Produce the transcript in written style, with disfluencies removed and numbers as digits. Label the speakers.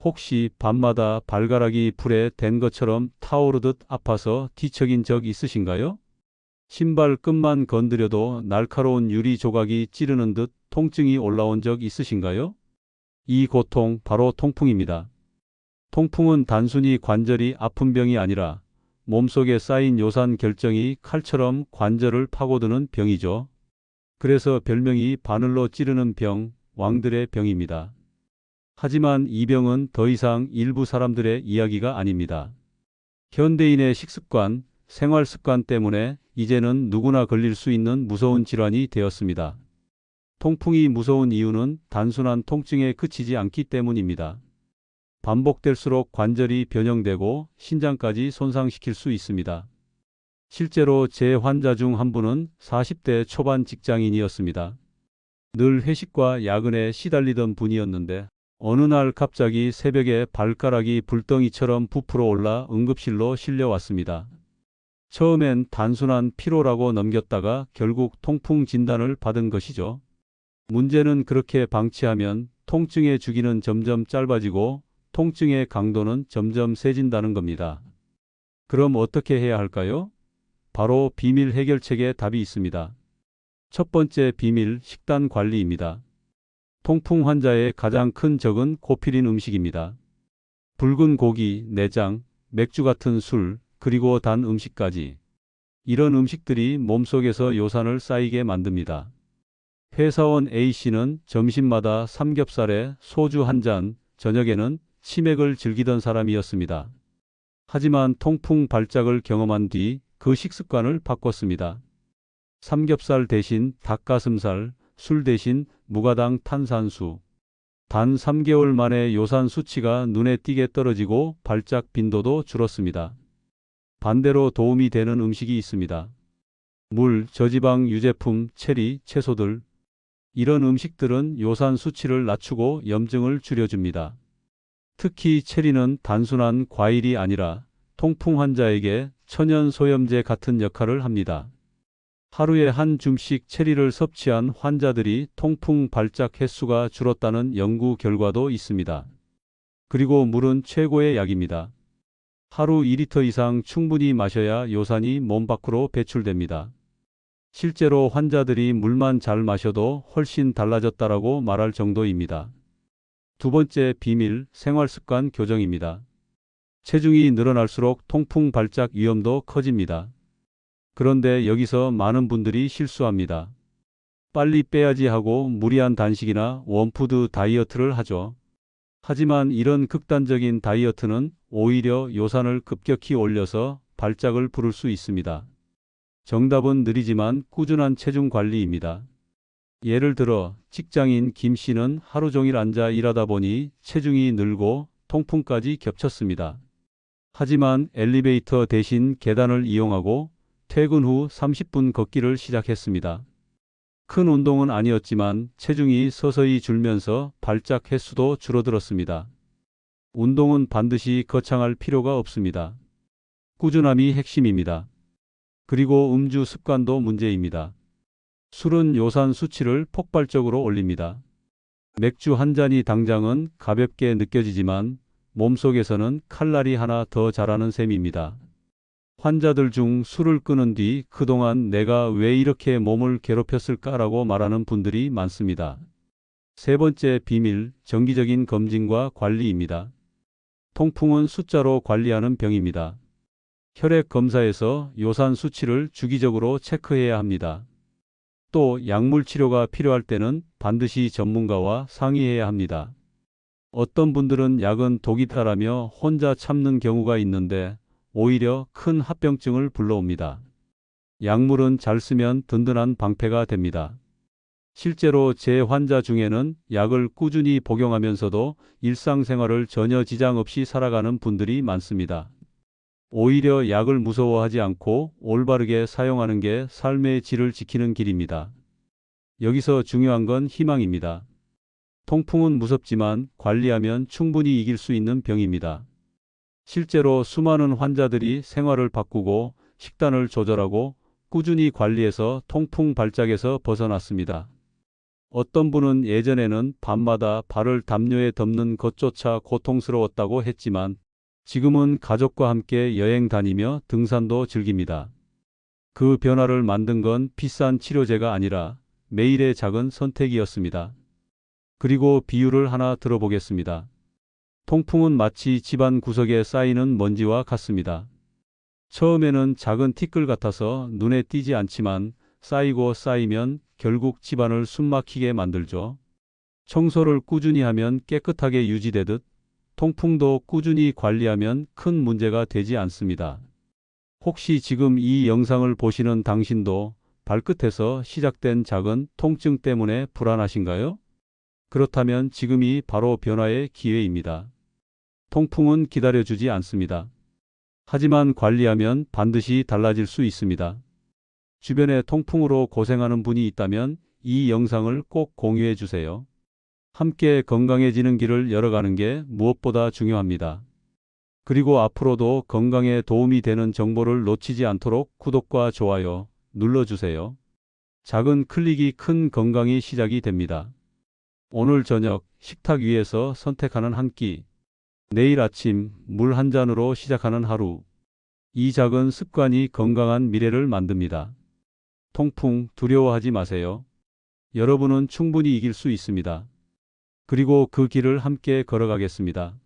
Speaker 1: 혹시 밤마다 발가락이 불에 댄 것처럼 타오르듯 아파서 뒤척인 적 있으신가요? 신발 끝만 건드려도 날카로운 유리 조각이 찌르는 듯 통증이 올라온 적 있으신가요? 이 고통 바로 통풍입니다. 통풍은 단순히 관절이 아픈 병이 아니라 몸속에 쌓인 요산 결정이 칼처럼 관절을 파고드는 병이죠. 그래서 별명이 바늘로 찌르는 병, 왕들의 병입니다. 하지만 이 병은 더 이상 일부 사람들의 이야기가 아닙니다. 현대인의 식습관, 생활 습관 때문에 이제는 누구나 걸릴 수 있는 무서운 질환이 되었습니다. 통풍이 무서운 이유는 단순한 통증에 그치지 않기 때문입니다. 반복될수록 관절이 변형되고 신장까지 손상시킬 수 있습니다. 실제로 제 환자 중 한 분은 40대 초반 직장인이었습니다. 늘 회식과 야근에 시달리던 분이었는데 어느 날 갑자기 새벽에 발가락이 불덩이처럼 부풀어 올라 응급실로 실려왔습니다. 처음엔 단순한 피로라고 넘겼다가 결국 통풍 진단을 받은 것이죠. 문제는 그렇게 방치하면 통증의 주기는 점점 짧아지고 통증의 강도는 점점 세진다는 겁니다. 그럼 어떻게 해야 할까요? 바로 비밀 해결책에 답이 있습니다. 첫 번째 비밀, 식단 관리입니다. 통풍 환자의 가장 큰 적은 고필인 음식입니다. 붉은 고기, 내장, 맥주 같은 술, 그리고 단 음식까지. 이런 음식들이 몸속에서 요산을 쌓이게 만듭니다. 회사원 A씨는 점심마다 삼겹살에 소주 한 잔, 저녁에는 치맥을 즐기던 사람이었습니다. 하지만 통풍 발작을 경험한 뒤 그 식습관을 바꿨습니다. 삼겹살 대신 닭가슴살, 술 대신 무가당 탄산수. 단 3개월 만에 요산 수치가 눈에 띄게 떨어지고 발작 빈도도 줄었습니다. 반대로 도움이 되는 음식이 있습니다. 물, 저지방 유제품, 체리, 채소들. 이런 음식들은 요산 수치를 낮추고 염증을 줄여줍니다. 특히 체리는 단순한 과일이 아니라 통풍 환자에게 천연 소염제 같은 역할을 합니다. 하루에 한 줌씩 체리를 섭취한 환자들이 통풍 발작 횟수가 줄었다는 연구 결과도 있습니다. 그리고 물은 최고의 약입니다. 하루 2리터 이상 충분히 마셔야 요산이 몸 밖으로 배출됩니다. 실제로 환자들이 물만 잘 마셔도 훨씬 달라졌다라고 말할 정도입니다. 두 번째 비밀, 생활습관 교정입니다. 체중이 늘어날수록 통풍 발작 위험도 커집니다. 그런데 여기서 많은 분들이 실수합니다. 빨리 빼야지 하고 무리한 단식이나 원푸드 다이어트를 하죠. 하지만 이런 극단적인 다이어트는 오히려 요산을 급격히 올려서 발작을 부를 수 있습니다. 정답은 느리지만 꾸준한 체중 관리입니다. 예를 들어 직장인 김 씨는 하루 종일 앉아 일하다 보니 체중이 늘고 통풍까지 겹쳤습니다. 하지만 엘리베이터 대신 계단을 이용하고 퇴근 후 30분 걷기를 시작했습니다. 큰 운동은 아니었지만 체중이 서서히 줄면서 발작 횟수도 줄어들었습니다. 운동은 반드시 거창할 필요가 없습니다. 꾸준함이 핵심입니다. 그리고 음주 습관도 문제입니다. 술은 요산 수치를 폭발적으로 올립니다. 맥주 한 잔이 당장은 가볍게 느껴지지만 몸속에서는 칼날이 하나 더 자라는 셈입니다. 환자들 중 술을 끊은 뒤 그동안 내가 왜 이렇게 몸을 괴롭혔을까라고 말하는 분들이 많습니다. 세 번째 비밀, 정기적인 검진과 관리입니다. 통풍은 숫자로 관리하는 병입니다. 혈액 검사에서 요산 수치를 주기적으로 체크해야 합니다. 또 약물 치료가 필요할 때는 반드시 전문가와 상의해야 합니다. 어떤 분들은 약은 독이다라며 혼자 참는 경우가 있는데 오히려 큰 합병증을 불러옵니다. 약물은 잘 쓰면 든든한 방패가 됩니다. 실제로 제 환자 중에는 약을 꾸준히 복용하면서도 일상생활을 전혀 지장 없이 살아가는 분들이 많습니다. 오히려 약을 무서워하지 않고 올바르게 사용하는 게 삶의 질을 지키는 길입니다. 여기서 중요한 건 희망입니다. 통풍은 무섭지만 관리하면 충분히 이길 수 있는 병입니다. 실제로 수많은 환자들이 생활을 바꾸고 식단을 조절하고 꾸준히 관리해서 통풍 발작에서 벗어났습니다. 어떤 분은 예전에는 밤마다 발을 담요에 덮는 것조차 고통스러웠다고 했지만 지금은 가족과 함께 여행 다니며 등산도 즐깁니다. 그 변화를 만든 건 비싼 치료제가 아니라 매일의 작은 선택이었습니다. 그리고 비유를 하나 들어보겠습니다. 통풍은 마치 집안 구석에 쌓이는 먼지와 같습니다. 처음에는 작은 티끌 같아서 눈에 띄지 않지만 쌓이고 쌓이면 결국 집안을 숨막히게 만들죠. 청소를 꾸준히 하면 깨끗하게 유지되듯 통풍도 꾸준히 관리하면 큰 문제가 되지 않습니다. 혹시 지금 이 영상을 보시는 당신도 발끝에서 시작된 작은 통증 때문에 불안하신가요? 그렇다면 지금이 바로 변화의 기회입니다. 통풍은 기다려주지 않습니다. 하지만 관리하면 반드시 달라질 수 있습니다. 주변에 통풍으로 고생하는 분이 있다면 이 영상을 꼭 공유해 주세요. 함께 건강해지는 길을 열어가는 게 무엇보다 중요합니다. 그리고 앞으로도 건강에 도움이 되는 정보를 놓치지 않도록 구독과 좋아요 눌러주세요. 작은 클릭이 큰 건강이 시작이 됩니다. 오늘 저녁 식탁 위에서 선택하는 한 끼, 내일 아침 물 한 잔으로 시작하는 하루. 이 작은 습관이 건강한 미래를 만듭니다. 통풍 두려워하지 마세요. 여러분은 충분히 이길 수 있습니다. 그리고 그 길을 함께 걸어가겠습니다.